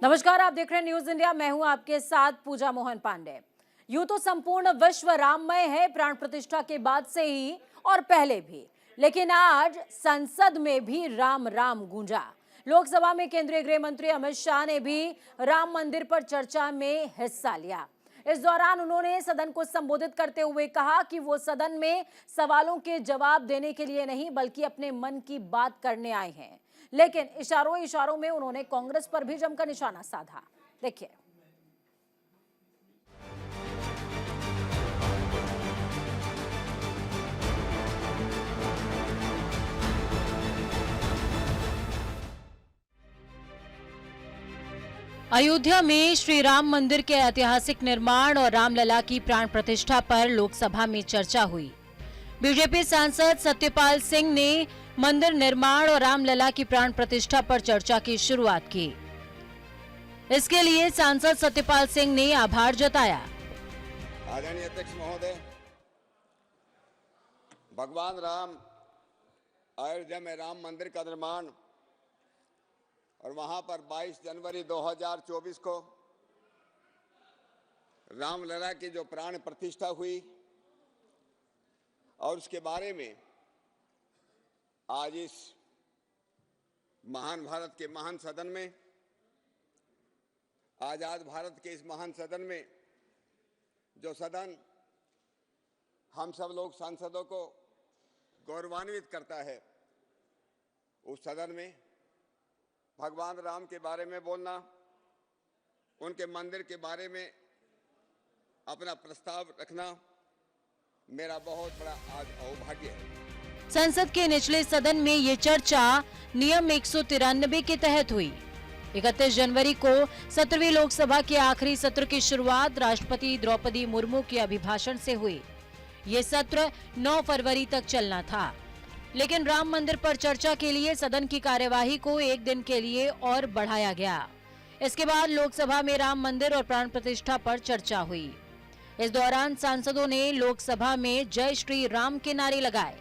नमस्कार, आप देख रहे हैं न्यूज इंडिया। मैं हूं आपके साथ पूजा मोहन पांडे। यूं तो संपूर्ण विश्व राममय है प्राण प्रतिष्ठा के बाद से ही और पहले भी, लेकिन आज संसद में भी राम राम गूंजा। लोकसभा में केंद्रीय गृह मंत्री अमित शाह ने भी राम मंदिर पर चर्चा में हिस्सा लिया। इस दौरान उन्होंने सदन को संबोधित करते हुए कहा कि वो सदन में सवालों के जवाब देने के लिए नहीं बल्कि अपने मन की बात करने आए हैं। लेकिन इशारों इशारों में उन्होंने कांग्रेस पर भी जमकर निशाना साधा। देखिए। अयोध्या में श्री राम मंदिर के ऐतिहासिक निर्माण और रामलला की प्राण प्रतिष्ठा पर लोकसभा में चर्चा हुई। बीजेपी सांसद सत्यपाल सिंह ने मंदिर निर्माण और रामलला की प्राण प्रतिष्ठा पर चर्चा की शुरुआत की। इसके लिए सांसद सत्यपाल सिंह ने आभार जताया। आदरणीय अध्यक्ष महोदय, भगवान राम अयोध्या में राम मंदिर का निर्माण और वहां पर 22 जनवरी 2024 को रामलला की जो प्राण प्रतिष्ठा हुई और उसके बारे में आज इस महान भारत के महान सदन में, आजाद भारत के इस महान सदन में, जो सदन हम सब लोग सांसदों को गौरवान्वित करता है, उस सदन में भगवान राम के बारे में बोलना, उनके मंदिर के बारे में अपना प्रस्ताव रखना मेरा बहुत बड़ा आज सौभाग्य है। संसद के निचले सदन में ये चर्चा नियम 193 के तहत हुई। 31 जनवरी को 17वीं लोकसभा के आखिरी सत्र की शुरुआत राष्ट्रपति द्रौपदी मुर्मू के अभिभाषण से हुई। ये सत्र 9 फरवरी तक चलना था, लेकिन राम मंदिर पर चर्चा के लिए सदन की कार्यवाही को एक दिन के लिए और बढ़ाया गया। इसके बाद लोकसभा में राम मंदिर और प्राण प्रतिष्ठा पर चर्चा हुई। इस दौरान सांसदों ने लोकसभा में जय श्री राम के नारे लगाए।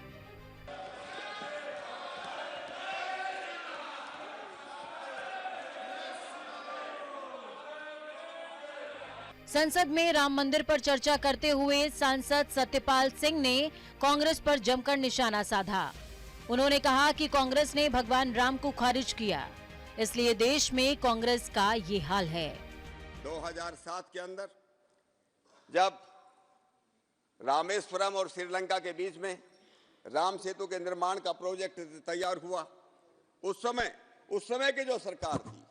संसद में राम मंदिर पर चर्चा करते हुए सांसद सत्यपाल सिंह ने कांग्रेस पर जमकर निशाना साधा। उन्होंने कहा कि कांग्रेस ने भगवान राम को खारिज किया, इसलिए देश में कांग्रेस का ये हाल है। 2007 के अंदर जब रामेश्वरम और श्रीलंका के बीच में राम सेतु के निर्माण का प्रोजेक्ट तैयार हुआ, उस समय की जो सरकार थी,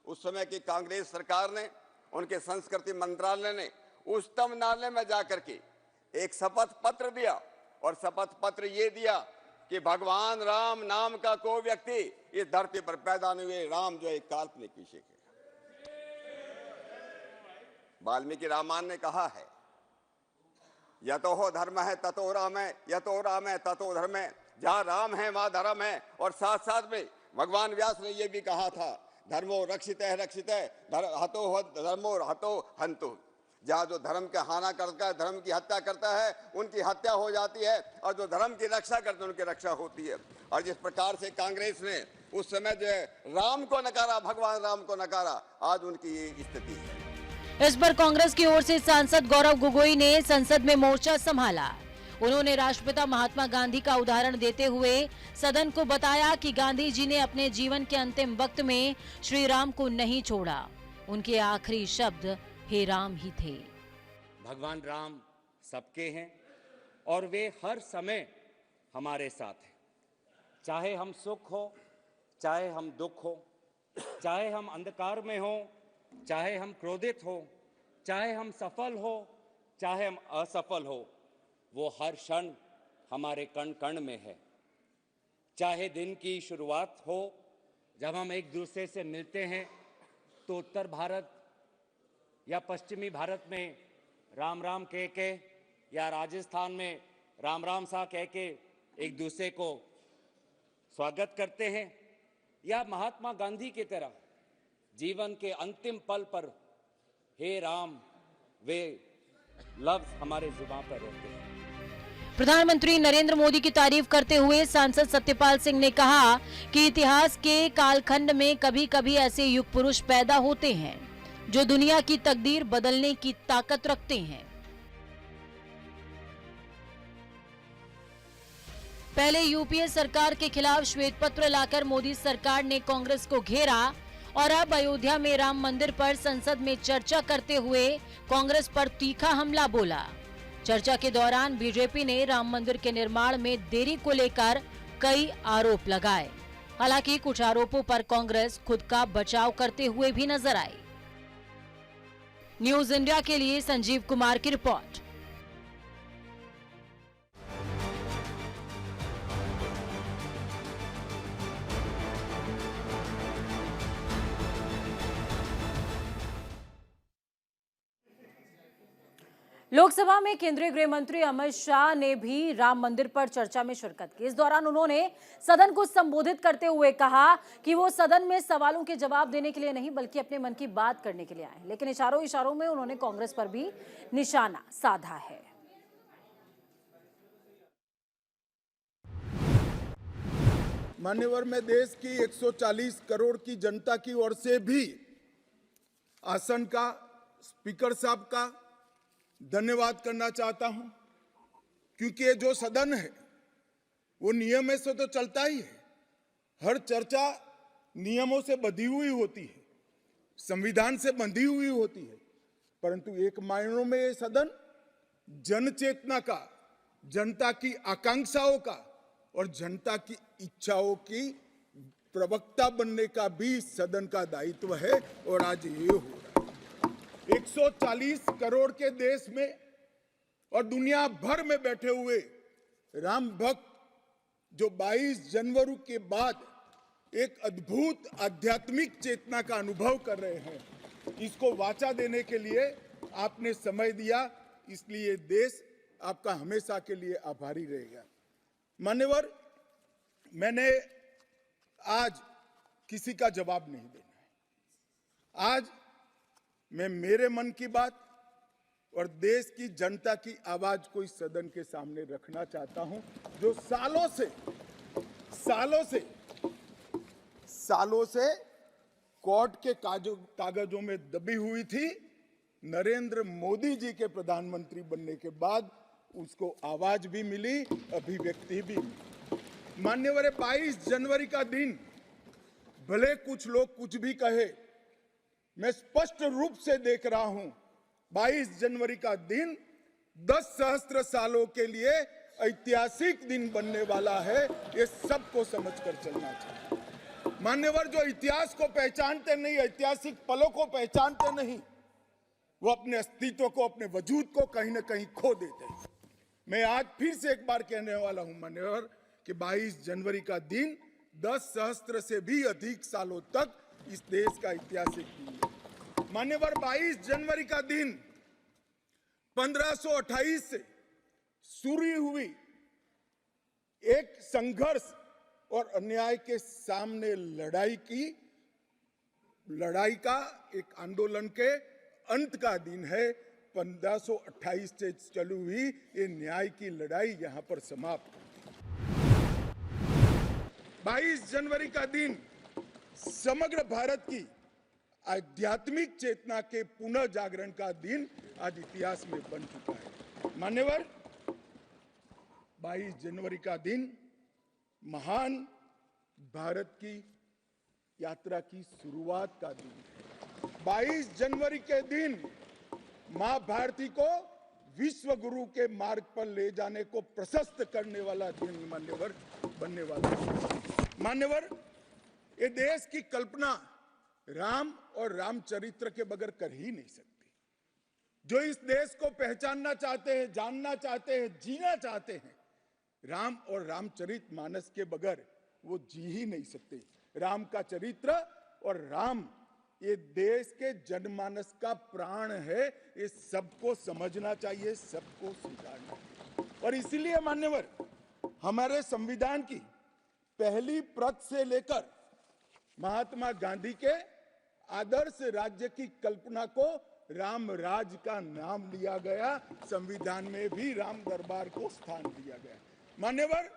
उस समय की कांग्रेस सरकार ने, उनके संस्कृति मंत्रालय ने उच्चतम न्यायालय में जाकर के एक शपथ पत्र दिया और शपथ पत्र ये दिया कि भगवान राम नाम का कोई व्यक्ति इस धरती पर पैदा नहीं हुए, राम जो एक काल्पनिक विषय है। वाल्मीकि रामायण ने कहा है, यतो धर्म है ततो राम है, यतो राम है ततो धर्म है। जहाँ राम है वहाँ धर्म है। और साथ साथ में भगवान व्यास ने यह भी कहा था, धर्मो रक्षित है हतो धर्मो हतो हंतु। जहाँ जो धर्म का हाना करता है, धर्म की हत्या करता है, उनकी हत्या हो जाती है, और जो धर्म की रक्षा करते हैं उनकी रक्षा होती है। और जिस प्रकार से कांग्रेस ने उस समय जो है राम को नकारा, भगवान राम को नकारा, आज उनकी ये स्थिति है। इस पर कांग्रेस की ओर से सांसद गौरव गोगोई ने संसद में मोर्चा संभाला। उन्होंने राष्ट्रपिता महात्मा गांधी का उदाहरण देते हुए सदन को बताया कि गांधी जी ने अपने जीवन के अंतिम वक्त में श्री राम को नहीं छोड़ा। उनके आखिरी शब्द हे राम ही थे। भगवान राम सबके हैं और वे हर समय हमारे साथ हैं। चाहे हम सुख हो, चाहे हम दुख हो, चाहे हम अंधकार में हो, चाहे हम क्रोधित हो, चाहे हम सफल हो, चाहे हम असफल हो, वो हर क्षण हमारे कण कण में है। चाहे दिन की शुरुआत हो, जब हम एक दूसरे से मिलते हैं तो उत्तर भारत या पश्चिमी भारत में राम राम कह के, या राजस्थान में राम राम सा कह के एक दूसरे को स्वागत करते हैं, या महात्मा गांधी की तरह जीवन के अंतिम पल पर हे राम वे लफ्ज हमारे जुबान पर रहते हैं। प्रधानमंत्री नरेंद्र मोदी की तारीफ करते हुए सांसद सत्यपाल सिंह ने कहा कि इतिहास के कालखंड में कभी कभी ऐसे युग पुरुष पैदा होते हैं जो दुनिया की तकदीर बदलने की ताकत रखते हैं। पहले यूपीए सरकार के खिलाफ श्वेत पत्र लाकर मोदी सरकार ने कांग्रेस को घेरा और अब अयोध्या में राम मंदिर पर संसद में चर्चा करते हुए कांग्रेस पर तीखा हमला बोला। चर्चा के दौरान बीजेपी ने राम मंदिर के निर्माण में देरी को लेकर कई आरोप लगाए। हालांकि कुछ आरोपों पर कांग्रेस खुद का बचाव करते हुए भी नजर आई। न्यूज इंडिया के लिए संजीव कुमार की रिपोर्ट। लोकसभा में केंद्रीय गृह मंत्री अमित शाह ने भी राम मंदिर पर चर्चा में शिरकत की। इस दौरान उन्होंने सदन को संबोधित करते हुए कहा कि वो सदन में सवालों के जवाब देने के लिए नहीं बल्कि अपने मन की बात करने के लिए आए। लेकिन इशारों में उन्होंने कांग्रेस पर भी निशाना साधा है। मान्यवर, मैं देश की 140 करोड़ की जनता की ओर से भी आसन का, स्पीकर साहब का धन्यवाद करना चाहता हूं, क्योंकि ये जो सदन है वो नियम से तो चलता ही है। हर चर्चा नियमों से बंधी हुई होती है, संविधान से बंधी हुई होती है, परंतु एक मायनों में ये सदन जन चेतना का, जनता की आकांक्षाओं का और जनता की इच्छाओं की प्रवक्ता बनने का भी सदन का दायित्व है। और आज ये हो रहा है। 140 करोड़ के देश में और दुनिया भर में बैठे हुए राम भक्त जो 22 जनवरी के बाद एक अद्भुत आध्यात्मिक चेतना का अनुभव कर रहे हैं, इसको वाचा देने के लिए आपने समय दिया, इसलिए देश आपका हमेशा के लिए आभारी रहेगा। मान्यवर, मैंने आज किसी का जवाब नहीं देना है। आज मैं मेरे मन की बात और देश की जनता की आवाज को इस सदन के सामने रखना चाहता हूं, जो सालों से कोर्ट के कागजों में दबी हुई थी। नरेंद्र मोदी जी के प्रधानमंत्री बनने के बाद उसको आवाज भी मिली, अभिव्यक्ति भी मिली। मान्यवर, 22 जनवरी का दिन, भले कुछ लोग कुछ भी कहे, मैं स्पष्ट रूप से देख रहा हूं 22 जनवरी का दिन 10 सहस्त्र सालों के लिए ऐतिहासिक दिन बनने वाला है। ये सबको समझकर चलना चाहिए। मान्यवर, जो इतिहास को पहचानते नहीं, ऐतिहासिक पलों को पहचानते नहीं, वो अपने अस्तित्व को, अपने वजूद को कहीं ना कहीं खो देते हैं। मैं आज फिर से एक बार कहने वाला हूं मान्यवर कि 22 जनवरी का दिन 10 सहस्त्र से भी अधिक सालों तक इस देश का ऐतिहासिक दिन है। मान्यवर, 22 जनवरी का दिन 1528 से शुरू हुई एक संघर्ष और अन्याय के सामने लड़ाई का एक आंदोलन के अंत का दिन है। 1528 से चली हुई ये न्याय की लड़ाई यहां पर समाप्त होती है। 22 जनवरी का दिन समग्र भारत की आध्यात्मिक चेतना के पुनः जागरण का दिन आज इतिहास में बन चुका है। मान्यवर, 22 जनवरी का दिन महान भारत की यात्रा की शुरुआत का दिन है। 22 जनवरी के दिन मां भारती को विश्व गुरु के मार्ग पर ले जाने को प्रशस्त करने वाला दिन मान्यवर बनने वाला है। मान्यवर, ये देश की कल्पना राम और रामचरित्र के बगैर कर ही नहीं सकती। जो इस देश को पहचानना चाहते हैं, जानना चाहते हैं, जीना चाहते हैं, राम और रामचरित मानस के बगैर वो जी ही नहीं सकते। राम का चरित्र और राम ये देश के जनमानस का प्राण है। ये सबको समझना चाहिए, सबको स्वीकारना चाहिए। और इसीलिए मान्यवर, हमारे संविधान की पहली प्रत से लेकर महात्मा गांधी के आदर्श राज्य की कल्पना को राम राज का नाम लिया गया, संविधान में भी राम दरबार को स्थान दिया गया। मान्यवर,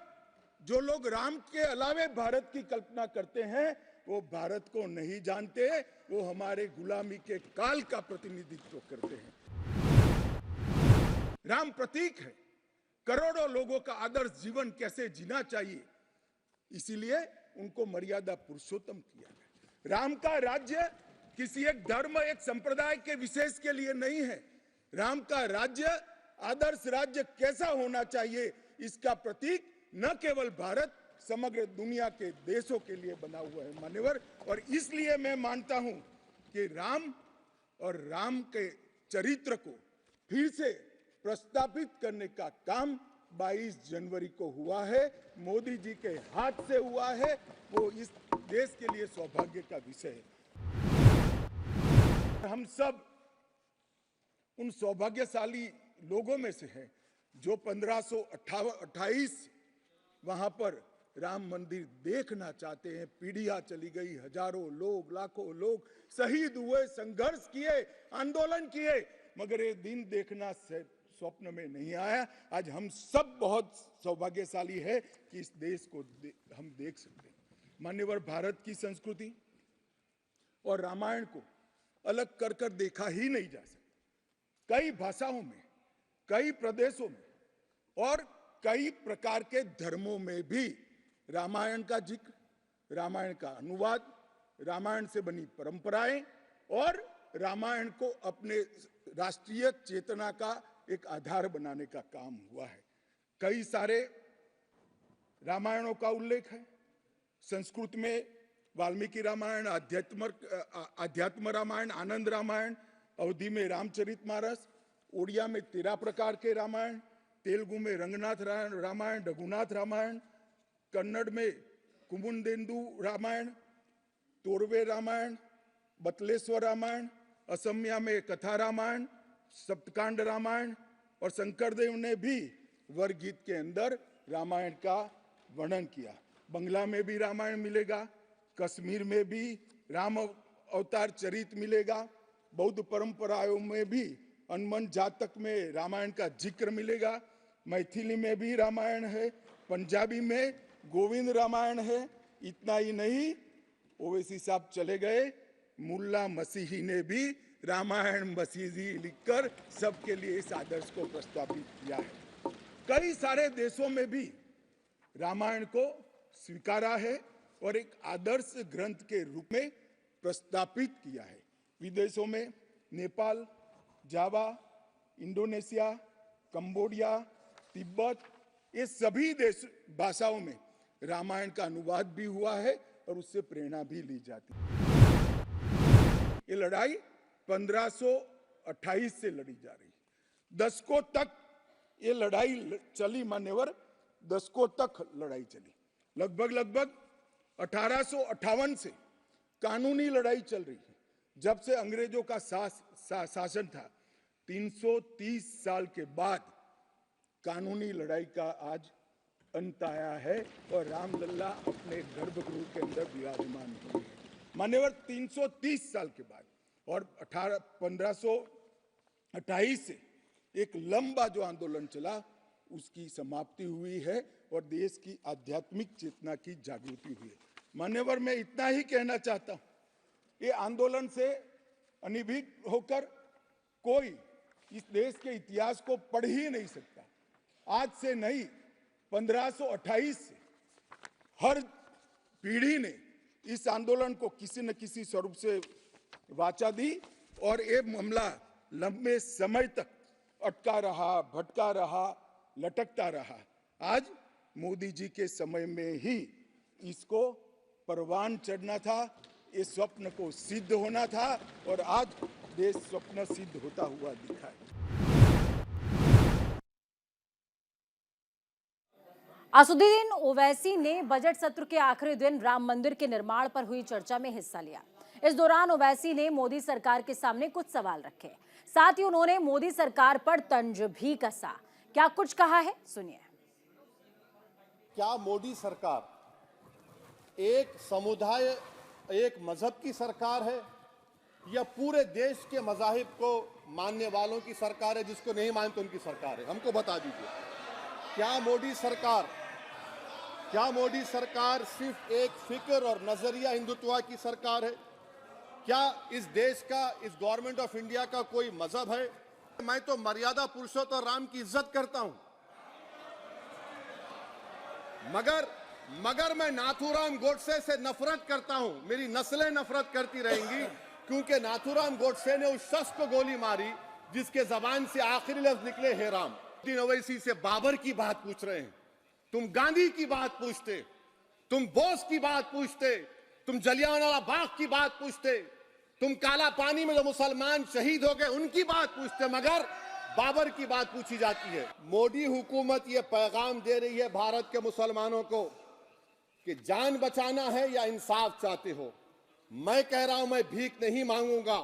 जो लोग राम के अलावे भारत की कल्पना करते हैं वो भारत को नहीं जानते, वो हमारे गुलामी के काल का प्रतिनिधित्व करते हैं। राम प्रतीक है, करोड़ों लोगों का आदर्श जीवन कैसे जीना चाहिए, इसीलिए उनको मर्यादा पुरुषोत्तम किया गया। राम का राज्य किसी एक धर्म, एक संप्रदाय के विशेष के लिए नहीं है। राम का राज्य, आदर्श राज्य कैसा होना चाहिए, इसका प्रतीक न केवल भारत, समग्र दुनिया के देशों के लिए बना हुआ है मान्यवर। और इसलिए मैं मानता हूं कि राम और राम के चरित्र को फिर से प्रस्तावित करने का काम 22 जनवरी को हुआ है, मोदी जी के हाथ से हुआ है। वो इस देश के लिए सौभाग्य का विषय है। हम सब उन सौभाग्यशाली लोगों में से हैं जो 1528 वहां पर राम मंदिर देखना चाहते हैं। पीढ़ियां चली गई, हजारों लोग, लाखों लोग शहीद हुए, संघर्ष किए, आंदोलन किए, मगर ये दिन देखना स्वप्न में नहीं आया। आज हम सब बहुत सौभाग्यशाली है कि इस देश को हम देख सकते हैं। मान्यवर, भारत की संस्कृति और रामायण को अलग कर कर देखा ही नहीं जा सकता। कई भाषाओं में, कई प्रदेशों में और कई प्रकार के धर्मों में भी रामायण का जिक्र, रामायण का अनुवाद, रामायण से बनी परंपराएं और रामायण को अपने राष्ट्रीय चेतना का एक आधार बनाने का काम हुआ है। कई सारे रामायणों का उल्लेख है। संस्कृत में वाल्मीकि रामायण, अध्यात्म रामायण, आनंद रामायण, अवधी में रामचरितमानस, उड़िया में 13 प्रकार के रामायण, तेलुगु में रंगनाथ रामायण, रघुनाथ रामायण, कन्नड़ में कुमुदेंदु रामायण, तोरवे रामायण, बतलेश्वर रामायण, असमिया में कथा रामायण, सप्तकांड रामायण और शंकरदेव ने भी वरगीत के अंदर रामायण का वर्णन किया। बंगला में भी रामायण मिलेगा, कश्मीर में भी राम अवतार चरित मिलेगा, बौद्ध परंपराओं में भी हनुमान जातक में रामायण का जिक्र मिलेगा, मैथिली में भी रामायण है, पंजाबी में गोविंद रामायण है। इतना ही नहीं, ओवैसी साहब चले गए, मुल्ला मसीही ने भी रामायण मसीही लिखकर सबके लिए इस आदर्श को प्रस्तावित किया है। कई सारे देशों में भी रामायण को स्वीकारा है और एक आदर्श ग्रंथ के रूप में प्रस्तावित किया है। विदेशों में नेपाल, जावा, इंडोनेशिया, कंबोडिया, तिब्बत, ये सभी देश भाषाओं में रामायण का अनुवाद भी हुआ है और उससे प्रेरणा भी ली जाती है। ये लड़ाई 1528 से लड़ी जा रही है। दशकों तक ये लड़ाई चली मान्यवर, दशकों तक लड़ाई चली। लगभग 1858 से कानूनी लड़ाई चल रही है। जब से अंग्रेजों का शासन था, 330 साल के बाद कानूनी लड़ाई का आज अंत आया है और रामलला अपने गर्भगृह के अंदर विराजमान हुए हैं। मान्यवर, 330 साल के बाद और 1528 से एक लंबा जो आंदोलन चला उसकी समाप्ति हुई है और देश की आध्यात्मिक चेतना की जागृति हुई है। मान्यवर, मैं इतना ही कहना चाहता हूं, ये आंदोलन से अनभिज्ञ होकर कोई इस देश के इतिहास को पढ़ ही नहीं सकता। आज से नहीं, 1528 से हर पीढ़ी ने इस आंदोलन को किसी न किसी स्वरूप से वाचा दी और ये मामला लंबे समय तक अटका रहा, भटका रहा, लटकता रहा। आज मोदी जी के समय में ही इसको परवान चढ़ना था, इस स्वप्न को सिद्ध होना था और आज देश स्वप्न सिद्ध होता हुआ दिखा है। असदुद्दीन ओवैसी ने बजट सत्र के आखिरी दिन राम मंदिर के निर्माण पर हुई चर्चा में हिस्सा लिया। इस दौरान ओवैसी ने मोदी सरकार के सामने कुछ सवाल रखे, साथ ही उन्होंने मोदी सरकार पर तंज भी कसा। क्या कुछ कहा है, सुनिए। क्या मोदी सरकार एक समुदाय, एक मजहब की सरकार है या पूरे देश के मज़ाहिब को मानने वालों की सरकार है, जिसको नहीं मानते उनकी सरकार है? हमको बता दीजिए। क्या मोदी सरकार सिर्फ एक फिक्र और नजरिया हिंदुत्व की सरकार है? क्या इस देश का, इस गवर्नमेंट ऑफ इंडिया का कोई मजहब है? मैं तो मर्यादा पुरुषोत्तम राम की इज्जत करता हूं, मगर मैं नाथूराम गोडसे से नफरत करता हूं। मेरी नस्लें नफरत करती रहेंगी, क्योंकि नाथूराम गोडसे ने उस शख्स को गोली मारी जिसके जबान से आखिरी लफ्ज निकले हे राम। दिन ओवैसी से बाबर की बात पूछ रहे हैं, तुम गांधी की बात पूछते, तुम बोस की बात पूछते, तुम जलियांवाला बाग की बात पूछते, तुम काला पानी में जो मुसलमान शहीद हो गए उनकी बात पूछते, मगर बाबर की बात पूछी जाती है। मोदी हुकूमत ये पैगाम दे रही है भारत के मुसलमानों को कि जान बचाना है या इंसाफ चाहते हो। मैं कह रहा हूं, मैं भीख नहीं मांगूंगा।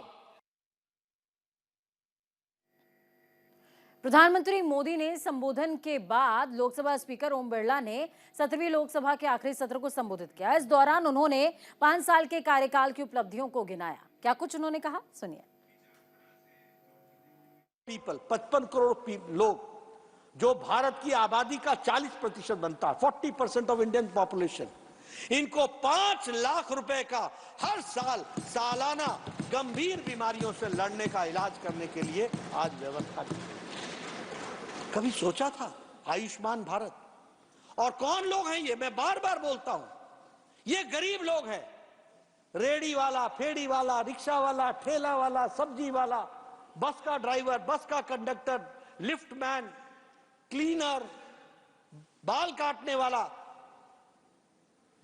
प्रधानमंत्री मोदी ने संबोधन के बाद लोकसभा स्पीकर ओम बिरला ने 17वीं लोकसभा के आखिरी सत्र को संबोधित किया। इस दौरान उन्होंने 5 साल के कार्यकाल की उपलब्धियों को गिनाया। क्या कुछ उन्होंने कहा, सुनिए। पीपल 55 करोड़ लोग, जो भारत की आबादी का 40% बनता है, 40% ऑफ इंडियन पॉपुलेशन, इनको 5 लाख रुपए का हर साल सालाना गंभीर बीमारियों से लड़ने का इलाज करने के लिए आज व्यवस्था की। कभी सोचा था आयुष्मान भारत? और कौन लोग हैं ये? मैं बार बार बोलता हूं, ये गरीब लोग हैं। रेडी वाला, फेड़ी वाला, रिक्शा वाला, ठेला वाला, सब्जी वाला, बस का ड्राइवर, बस का कंडक्टर, लिफ्ट मैन, क्लीनर, बाल काटने वाला,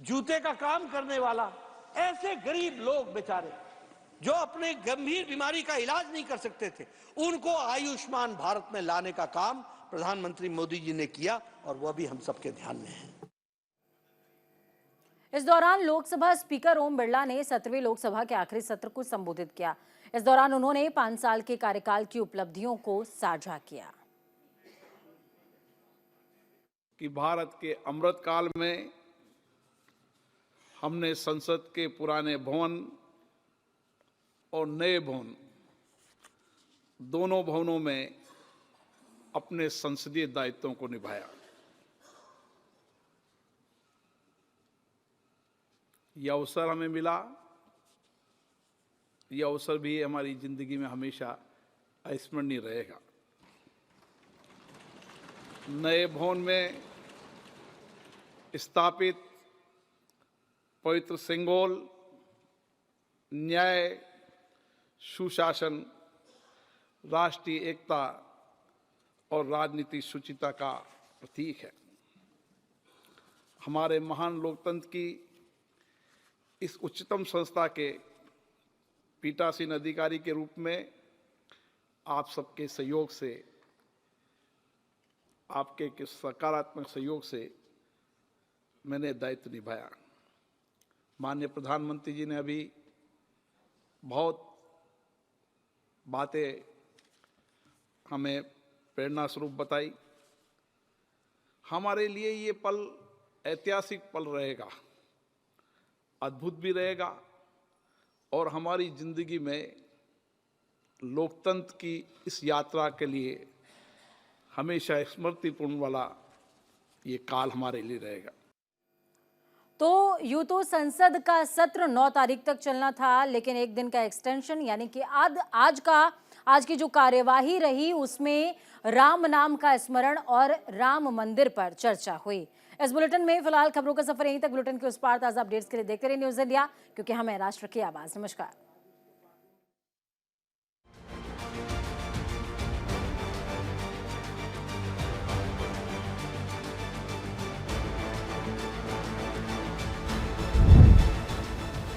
जूते का काम करने वाला, ऐसे गरीब लोग बेचारे जो अपने गंभीर बीमारी का इलाज नहीं कर सकते थे, उनको आयुष्मान भारत में लाने का काम प्रधानमंत्री मोदी जी ने किया, और वह भी हम सबके ध्यान में है। इस दौरान लोकसभा स्पीकर ओम बिरला ने 17वीं लोकसभा के आखिरी सत्र को संबोधित किया। इस दौरान उन्होंने 5 साल के कार्यकाल की उपलब्धियों को साझा किया। कि भारत के अमृतकाल में हमने संसद के पुराने भवन और नए भवन, दोनों भवनों में अपने संसदीय दायित्वों को निभाया। यह अवसर हमें मिला, यह अवसर भी हमारी जिंदगी में हमेशा अविस्मरणीय रहेगा। नए भवन में स्थापित पवित्र सिंगोल न्याय, सुशासन, राष्ट्रीय एकता और राजनीतिक शुचिता का प्रतीक है। हमारे महान लोकतंत्र की इस उच्चतम संस्था के पीठासीन अधिकारी के रूप में आप सबके सहयोग से, आपके सकारात्मक सहयोग से मैंने दायित्व निभाया। माननीय प्रधानमंत्री जी ने अभी बहुत बातें हमें प्रेरणा स्वरूप बताई। हमारे लिए ये पल ऐतिहासिक पल रहेगा, अद्भुत भी रहेगा, और हमारी जिंदगी में लोकतंत्र की इस यात्रा के लिए हमेशा स्मृतिपूर्ण वाला ये काल हमारे लिए रहेगा। तो यूं तो संसद का सत्र 9 तारीख तक चलना था, लेकिन एक दिन का एक्सटेंशन यानी कि आज की जो कार्यवाही रही उसमें राम नाम का स्मरण और राम मंदिर पर चर्चा हुई। इस बुलेटिन में फिलहाल खबरों का सफर यहीं तक। बुलेटिन के उस पार ताजा अपडेट्स के लिए देखते रहिए न्यूज़ इंडिया, क्योंकि हमें राष्ट्र की आवाज। नमस्कार।